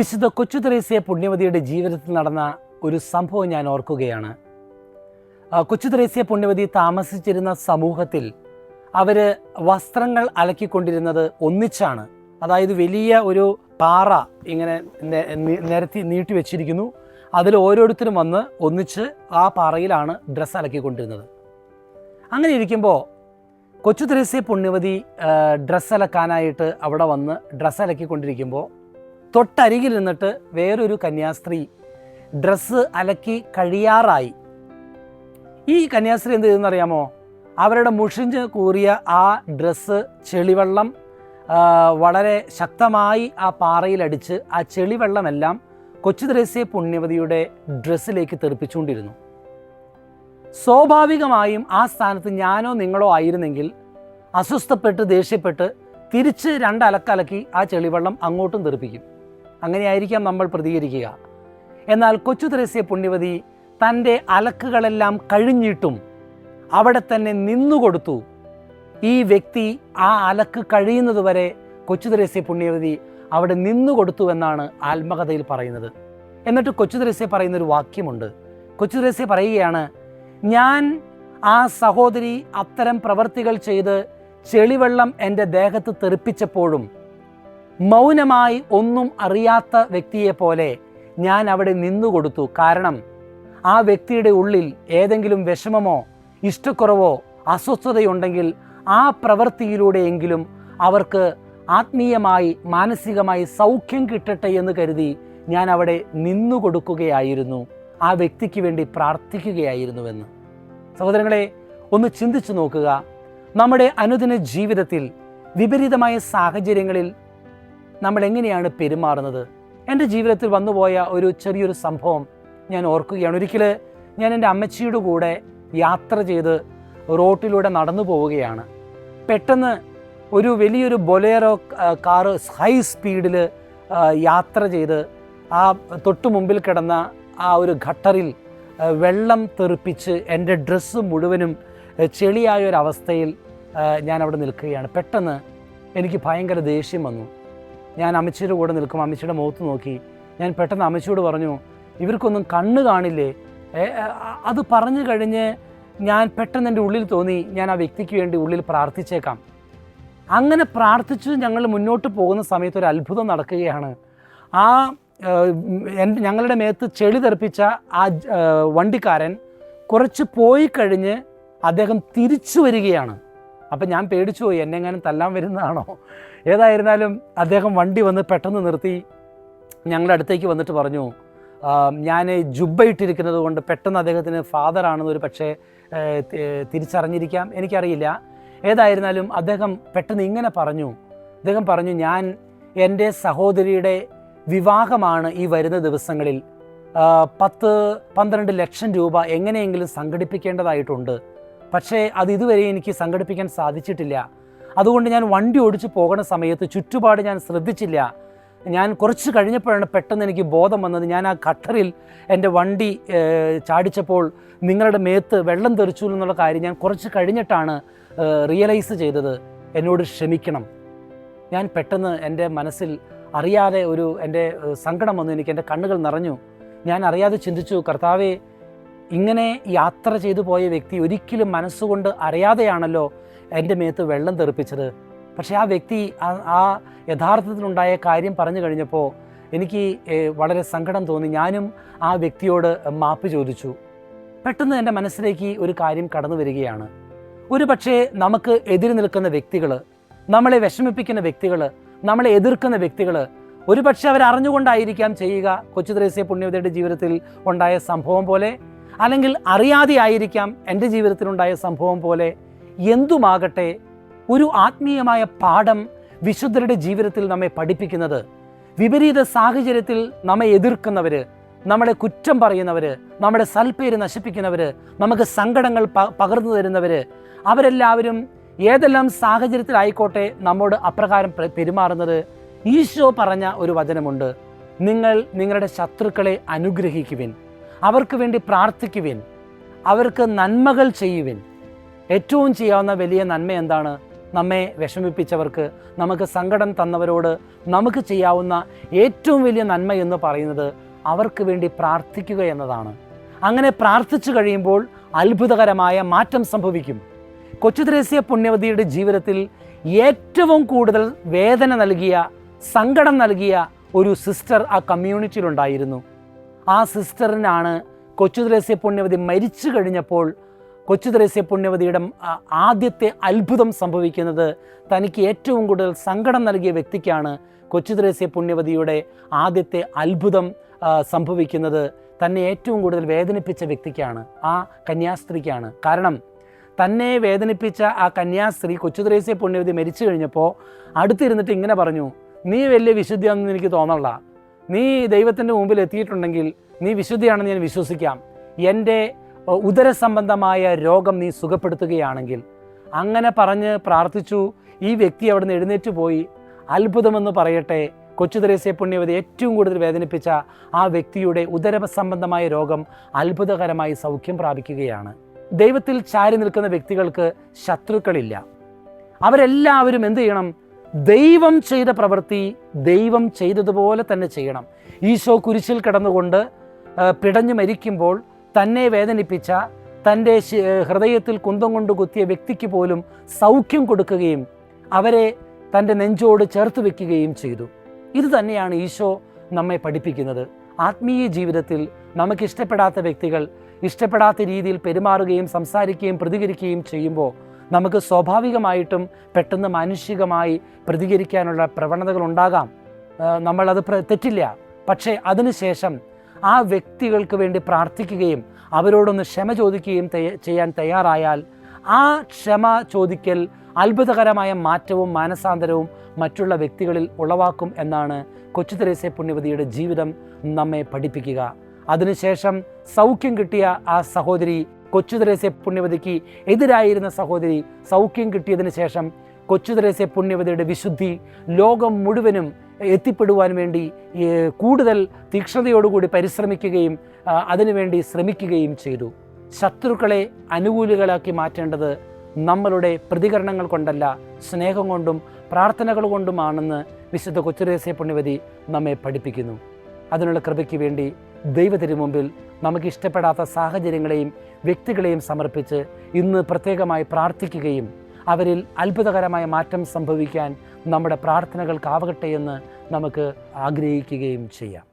വിശുദ്ധ കൊച്ചു ത്രേസ്യ പുണ്യവതിയുടെ ജീവിതത്തിൽ നടന്ന ഒരു സംഭവം ഞാൻ ഓർക്കുകയാണ്. കൊച്ചു ത്രേസ്യ പുണ്യവതി താമസിച്ചിരുന്ന സമൂഹത്തിൽ അവർ വസ്ത്രങ്ങൾ അലക്കിക്കൊണ്ടിരുന്നത് ഒന്നിച്ചാണ്. അതായത് വലിയ ഒരു പാറ ഇങ്ങനെ നിരത്തി നീട്ടി വെച്ചിരിക്കുന്നു. അതിൽ ഓരോരുത്തരും വന്ന് ഒന്നിച്ച് ആ പാറയിലാണ് ഡ്രസ്സ് അലക്കിക്കൊണ്ടിരുന്നത്. അങ്ങനെ ഇരിക്കുമ്പോൾ കൊച്ചു ത്രേസ്യ പുണ്യവതി ഡ്രസ്സ് അലക്കാനായിട്ട് അവിടെ വന്ന് ഡ്രസ്സ് അലക്കിക്കൊണ്ടിരിക്കുമ്പോൾ തൊട്ടരികിൽ നിന്നിട്ട് വേറൊരു കന്യാസ്ത്രീ ഡ്രസ്സ് അലക്കി കഴിയാറായി. ഈ കന്യാസ്ത്രീ എന്ത് ചെയ്തെന്നറിയാമോ? അവരുടെ മുഷിഞ്ഞ് കൂറിയ ആ ഡ്രസ്സ് ചെളിവെള്ളം വളരെ ശക്തമായി ആ പാറയിലടിച്ച് ആ ചെളിവെള്ളമെല്ലാം കൊച്ചു ത്രേസ്യ പുണ്യവതിയുടെ ഡ്രസ്സിലേക്ക് തെറിപ്പിച്ചുകൊണ്ടിരുന്നു. സ്വാഭാവികമായും ആ സ്ഥാനത്ത് ഞാനോ നിങ്ങളോ ആയിരുന്നെങ്കിൽ അസ്വസ്ഥപ്പെട്ട് ദേഷ്യപ്പെട്ട് തിരിച്ച് അലക്കി ആ ചെളിവെള്ളം അങ്ങോട്ടും തെറിപ്പിക്കും. അങ്ങനെയായിരിക്കാം നമ്മൾ പ്രതികരിക്കുക. എന്നാൽ കൊച്ചു ത്രേസ്യ പുണ്യവതി തൻ്റെ അലക്കുകളെല്ലാം കഴിഞ്ഞിട്ടും അവിടെ തന്നെ നിന്നുകൊടുത്തു. ഈ വ്യക്തി ആ അലക്ക് കഴിയുന്നതുവരെ കൊച്ചു ത്രേസ്യ പുണ്യവതി അവിടെ നിന്നുകൊടുത്തു എന്നാണ് ആത്മകഥയിൽ പറയുന്നത്. എന്നിട്ട് കൊച്ചു ത്രേസ്യ പറയുന്നൊരു വാക്യമുണ്ട്. കൊച്ചു ത്രേസ്യ പറയുകയാണ്, ഞാൻ ആ സഹോദരി അത്തരം പ്രവർത്തികൾ ചെയ്ത് ചെളിവെള്ളം എൻ്റെ ദേഹത്ത് തെറിപ്പിച്ചപ്പോഴും മൗനമായി ഒന്നും അറിയാത്ത വ്യക്തിയെപ്പോലെ ഞാൻ അവിടെ നിന്നുകൊടുത്തു. കാരണം ആ വ്യക്തിയുടെ ഉള്ളിൽ ഏതെങ്കിലും വിഷമമോ ഇഷ്ടക്കുറവോ അസ്വസ്ഥതയുണ്ടെങ്കിൽ ആ പ്രവൃത്തിയിലൂടെയെങ്കിലും അവർക്ക് ആത്മീയമായി മാനസികമായി സൗഖ്യം കിട്ടട്ടെ എന്ന് കരുതി ഞാൻ അവിടെ നിന്നുകൊടുക്കുകയായിരുന്നു, ആ വ്യക്തിക്ക് വേണ്ടി പ്രാർത്ഥിക്കുകയായിരുന്നുവെന്ന്. സഹോദരങ്ങളെ, ഒന്ന് ചിന്തിച്ചു നോക്കുക. നമ്മുടെ അനുദിന ജീവിതത്തിൽ വിപരീതമായ സാഹചര്യങ്ങളിൽ നമ്മൾ എങ്ങനെയാണ് പെരുമാറുന്നത്? എൻ്റെ ജീവിതത്തിൽ വന്നുപോയ ഒരു ചെറിയൊരു സംഭവം ഞാൻ ഓർക്കുകയാണ്. ഒരിക്കൽ ഞാൻ എൻ്റെ അമ്മച്ചിയുടെ കൂടെ യാത്ര ചെയ്ത് റോട്ടിലൂടെ നടന്നു പോവുകയാണ്. പെട്ടെന്ന് ഒരു വലിയൊരു ബൊലേറോ കാറ് ഹൈ സ്പീഡിൽ യാത്ര ചെയ്ത് ആ തൊട്ടു മുമ്പിൽ കിടന്ന ആ ഒരു ഗട്ടറിൽ വെള്ളം തെറിപ്പിച്ച് എൻ്റെ ഡ്രസ്സ് മുഴുവനും ചെളിയായൊരവസ്ഥയിൽ ഞാൻ അവിടെ നിൽക്കുകയാണ്. പെട്ടെന്ന് എനിക്ക് ഭയങ്കര ദേഷ്യം വന്നു. ഞാൻ അമ്മച്ചിയുടെ കൂടെ നിൽക്കും. അമ്മച്ചിയുടെ മുഖത്ത് നോക്കി ഞാൻ പെട്ടെന്ന് അമ്മച്ചിയോട് പറഞ്ഞു, ഇവർക്കൊന്നും കണ്ണ് കാണില്ലേ? അത് പറഞ്ഞു കഴിഞ്ഞ് ഞാൻ പെട്ടെന്ന് എൻ്റെ ഉള്ളിൽ തോന്നി, ഞാൻ ആ വ്യക്തിക്ക് വേണ്ടി ഉള്ളിൽ പ്രാർത്ഥിച്ചേക്കാം. അങ്ങനെ പ്രാർത്ഥിച്ച് ഞങ്ങൾ മുന്നോട്ട് പോകുന്ന സമയത്ത് ഒരു അത്ഭുതം നടക്കുകയാണ്. ആ ഞങ്ങളുടെ മേത്ത് ചെളി തെറിപ്പിച്ച ആ വണ്ടിക്കാരൻ കുറച്ച് പോയി കഴിഞ്ഞ് അദ്ദേഹം തിരിച്ചു വരികയാണ്. അപ്പം ഞാൻ പേടിച്ചു പോയി, എന്നെ എങ്ങാനും തല്ലാൻ വരുന്നതാണോ? ഏതായിരുന്നാലും അദ്ദേഹം വണ്ടി വന്ന് പെട്ടെന്ന് നിർത്തി ഞങ്ങളുടെ അടുത്തേക്ക് വന്നിട്ട് പറഞ്ഞു, ഞാൻ ജുബ്ബ ഇട്ടിരിക്കുന്നത് കൊണ്ട് പെട്ടെന്ന് അദ്ദേഹത്തിന് ഫാദറാണെന്ന് ഒരു പക്ഷേ തിരിച്ചറിഞ്ഞിരിക്കാം, എനിക്കറിയില്ല. ഏതായിരുന്നാലും അദ്ദേഹം പെട്ടെന്ന് ഇങ്ങനെ പറഞ്ഞു. അദ്ദേഹം പറഞ്ഞു, ഞാൻ എൻ്റെ സഹോദരിയുടെ വിവാഹമാണ് ഈ വരുന്ന ദിവസങ്ങളിൽ, 10-12 ലക്ഷം രൂപ എങ്ങനെയെങ്കിലും സംഘടിപ്പിക്കേണ്ടതായിട്ടുണ്ട്. പക്ഷേ അത് ഇതുവരെ എനിക്ക് സംഘടിപ്പിക്കാൻ സാധിച്ചിട്ടില്ല. അതുകൊണ്ട് ഞാൻ വണ്ടി ഓടിച്ച് പോകുന്ന സമയത്ത് ചുറ്റുപാട് ഞാൻ ശ്രദ്ധിച്ചില്ല. ഞാൻ കുറച്ച് കഴിഞ്ഞപ്പോഴാണ് പെട്ടെന്ന് എനിക്ക് ബോധം വന്നത്. ഞാൻ ആ ഗട്ടറിൽ എൻ്റെ വണ്ടി ചാടിച്ചപ്പോൾ നിങ്ങളുടെ മേത്ത് വെള്ളം തെറിച്ചു എന്നുള്ള കാര്യം ഞാൻ കുറച്ച് കഴിഞ്ഞിട്ടാണ് റിയലൈസ് ചെയ്തത്. എന്നോട് ക്ഷമിക്കണം. ഞാൻ പെട്ടെന്ന് എൻ്റെ മനസ്സിൽ അറിയാതെ എൻ്റെ സങ്കടം വന്നു. എനിക്ക് എൻ്റെ കണ്ണുകൾ നിറഞ്ഞു. ഞാൻ അറിയാതെ ചിന്തിച്ചു, കർത്താവേ, ഇങ്ങനെ യാത്ര ചെയ്തു പോയ വ്യക്തി ഒരിക്കലും മനസ്സുകൊണ്ട് അറിയാതെയാണല്ലോ എൻ്റെ മേത്ത് വെള്ളം തെറിപ്പിച്ചത്. പക്ഷേ ആ വ്യക്തി ആ യഥാർത്ഥത്തിലുണ്ടായ കാര്യം പറഞ്ഞു കഴിഞ്ഞപ്പോൾ എനിക്ക് വളരെ സങ്കടം തോന്നി. ഞാനും ആ വ്യക്തിയോട് മാപ്പ് ചോദിച്ചു. പെട്ടെന്ന് എൻ്റെ മനസ്സിലേക്ക് ഒരു കാര്യം കടന്നു വരികയാണ്. ഒരു പക്ഷേ നമുക്ക് എതിര് നിൽക്കുന്ന വ്യക്തികൾ, നമ്മളെ വിഷമിപ്പിക്കുന്ന വ്യക്തികൾ, നമ്മളെ എതിർക്കുന്ന വ്യക്തികൾ, ഒരു പക്ഷേ അവരറിഞ്ഞുകൊണ്ടായിരിക്കാം ചെയ്യുക. കൊച്ചു ത്രേസ്യ പുണ്യവതിയുടെ ജീവിതത്തിൽ ഉണ്ടായ സംഭവം പോലെ, അല്ലെങ്കിൽ അറിയാതെ ആയിരിക്കാം എൻ്റെ ജീവിതത്തിലുണ്ടായ സംഭവം പോലെ. എന്തുമാകട്ടെ, ഒരു ആത്മീയമായ പാഠം വിശുദ്ധരുടെ ജീവിതത്തിൽ നമ്മെ പഠിപ്പിക്കുന്നത്, വിപരീത സാഹചര്യത്തിൽ നമ്മെ എതിർക്കുന്നവർ, നമ്മളെ കുറ്റം പറയുന്നവർ, നമ്മുടെ സൽപ്പേര് നശിപ്പിക്കുന്നവർ, നമുക്ക് സങ്കടങ്ങൾ പകർന്നു തരുന്നവർ, അവരെല്ലാവരും ഏതെല്ലാം സാഹചര്യത്തിലായിക്കോട്ടെ നമ്മോട് അപ്രകാരം പെരുമാറുന്നത്. ഈശോ പറഞ്ഞ ഒരു വചനമുണ്ട്, നിങ്ങൾ നിങ്ങളുടെ ശത്രുക്കളെ അനുഗ്രഹിക്കുവിൻ, അവർക്ക് വേണ്ടി പ്രാർത്ഥിക്കുവിൻ, അവർക്ക് നന്മകൾ ചെയ്യുവിൻ. ഏറ്റവും ചെയ്യാവുന്ന വലിയ നന്മ എന്താണ്? നമ്മെ വിഷമിപ്പിച്ചവർക്ക്, നമുക്ക് സങ്കടം തന്നവരോട് നമുക്ക് ചെയ്യാവുന്ന ഏറ്റവും വലിയ നന്മ എന്ന് പറയുന്നത് അവർക്ക് വേണ്ടി പ്രാർത്ഥിക്കുക എന്നതാണ്. അങ്ങനെ പ്രാർത്ഥിച്ചു കഴിയുമ്പോൾ അത്ഭുതകരമായ മാറ്റം സംഭവിക്കും. കൊച്ചു ത്രേസ്യ പുണ്യവതിയുടെ ജീവിതത്തിൽ ഏറ്റവും കൂടുതൽ വേദന നൽകിയ, സങ്കടം നൽകിയ ഒരു സിസ്റ്റർ ആ കമ്മ്യൂണിറ്റിയിലുണ്ടായിരുന്നു. ആ സിസ്റ്ററിനാണ് കൊച്ചു ത്രേസ്യ പുണ്യവതി മരിച്ചു കഴിഞ്ഞപ്പോൾ കൊച്ചു ത്രേസ്യ പുണ്യവതിയുടെ ആദ്യത്തെ അത്ഭുതം സംഭവിക്കുന്നത്. തനിക്ക് ഏറ്റവും കൂടുതൽ സങ്കടം നൽകിയ വ്യക്തിക്കാണ് കൊച്ചു ത്രേസ്യ പുണ്യവതിയുടെ ആദ്യത്തെ അത്ഭുതം സംഭവിക്കുന്നത്. തന്നെ ഏറ്റവും കൂടുതൽ വേദനിപ്പിച്ച വ്യക്തിക്കാണ്, ആ കന്യാസ്ത്രീക്കാണ്. കാരണം തന്നെ വേദനിപ്പിച്ച ആ കന്യാസ്ത്രീ കൊച്ചു ത്രേസ്യ പുണ്യവതി മരിച്ചു കഴിഞ്ഞപ്പോൾ അടുത്തിരുന്നിട്ട് ഇങ്ങനെ പറഞ്ഞു, നീ വലിയ വിശുദ്ധിയാണെന്ന് എനിക്ക് തോന്നണ്ട, നീ ദൈവത്തിൻ്റെ മുമ്പിൽ എത്തിയിട്ടുണ്ടെങ്കിൽ നീ വിശുദ്ധിയാണെന്ന് ഞാൻ വിശ്വസിക്കാം, എൻ്റെ ഉദരസംബന്ധമായ രോഗം നീ സുഖപ്പെടുത്തുകയാണെങ്കിൽ. അങ്ങനെ പറഞ്ഞ് പ്രാർത്ഥിച്ചു. ഈ വ്യക്തി അവിടെ നിന്ന് എഴുന്നേറ്റ് പോയി. അത്ഭുതമെന്ന് പറയട്ടെ, കൊച്ചു ത്രേസ്യ പുണ്യവതി ഏറ്റവും കൂടുതൽ വേദനിപ്പിച്ച ആ വ്യക്തിയുടെ ഉദരസംബന്ധമായ രോഗം അത്ഭുതകരമായി സൗഖ്യം പ്രാപിക്കുകയാണ്. ദൈവത്തിൽ ചാരി നിൽക്കുന്ന വ്യക്തികൾക്ക് ശത്രുക്കളില്ല. അവരെല്ലാവരും എന്ത് ചെയ്യണം? ദൈവം ചെയ്ത പ്രവൃത്തി ദൈവം ചെയ്തതുപോലെ തന്നെ ചെയ്യണം. ഈശോ കുരിശിൽ കിടന്നുകൊണ്ട് പിടഞ്ഞു മരിക്കുമ്പോൾ തന്നെ വേദനിപ്പിച്ച, തൻ്റെ ഹൃദയത്തിൽ കുന്തം കൊണ്ട് കുത്തിയ വ്യക്തിക്ക് പോലും സൗഖ്യം കൊടുക്കുകയും അവരെ തൻ്റെ നെഞ്ചോട് ചേർത്ത് വെക്കുകയും ചെയ്തു. ഇത് തന്നെയാണ് ഈശോ നമ്മെ പഠിപ്പിക്കുന്നത്. ആത്മീയ ജീവിതത്തിൽ നമുക്കിഷ്ടപ്പെടാത്ത വ്യക്തികൾ ഇഷ്ടപ്പെടാത്ത രീതിയിൽ പെരുമാറുകയും സംസാരിക്കുകയും പ്രതികരിക്കുകയും ചെയ്യുമ്പോൾ നമുക്ക് സ്വാഭാവികമായിട്ടും പെട്ടെന്ന് മാനുഷികമായി പ്രതികരിക്കാനുള്ള പ്രവണതകൾ ഉണ്ടാകാം. നമ്മളത് തെറ്റില്ല. പക്ഷേ അതിനുശേഷം ആ വ്യക്തികൾക്ക് വേണ്ടി പ്രാർത്ഥിക്കുകയും അവരോടൊന്ന് ക്ഷമ ചോദിക്കുകയും ചെയ്യാൻ തയ്യാറായാൽ ആ ക്ഷമ ചോദിക്കൽ അത്ഭുതകരമായ മാറ്റവും മാനസാന്തരവും മറ്റുള്ള വ്യക്തികളിൽ ഉളവാക്കും എന്നാണ് കൊച്ചു ത്രേസ്യ പുണ്യവതിയുടെ ജീവിതം നമ്മെ പഠിപ്പിക്കുക. അതിനുശേഷം സൗഖ്യം കിട്ടിയ ആ സഹോദരി, കൊച്ചു ത്രേസ്യ പുണ്യവതിക്ക് എതിരായിരുന്ന സഹോദരി, സൗഖ്യം കിട്ടിയതിന് ശേഷം കൊച്ചു ത്രേസ്യ പുണ്യവതിയുടെ വിശുദ്ധി ലോകം മുഴുവനും എത്തിപ്പെടുവാൻ വേണ്ടി കൂടുതൽ തീക്ഷ്ണതയോടുകൂടി പരിശ്രമിക്കുകയും അതിനുവേണ്ടി ശ്രമിക്കുകയും ചെയ്തു. ശത്രുക്കളെ അനുകൂലികളാക്കി മാറ്റേണ്ടത് നമ്മളുടെ പ്രതികരണങ്ങൾ കൊണ്ടല്ല, സ്നേഹം കൊണ്ടും പ്രാർത്ഥനകൾ കൊണ്ടുമാണെന്ന് വിശുദ്ധ കൊച്ചു ത്രേസ്യ പുണ്യവതി നമ്മെ പഠിപ്പിക്കുന്നു. അതിനുള്ള കൃപയ്ക്ക് വേണ്ടി ദൈവത്തിനു മുമ്പിൽ നമുക്ക് ഇഷ്ടപ്പെടാത്ത സാഹചര്യങ്ങളെയും വ്യക്തികളെയും സമർപ്പിച്ച് ഇന്ന് പ്രത്യേകമായി പ്രാർത്ഥിക്കുകയും അവരിൽ അത്ഭുതകരമായ മാറ്റം സംഭവിക്കാൻ നമ്മുടെ പ്രാർത്ഥനകൾക്കാവട്ടെ എന്ന് നമുക്ക് ആഗ്രഹിക്കുകയും ചെയ്യാം.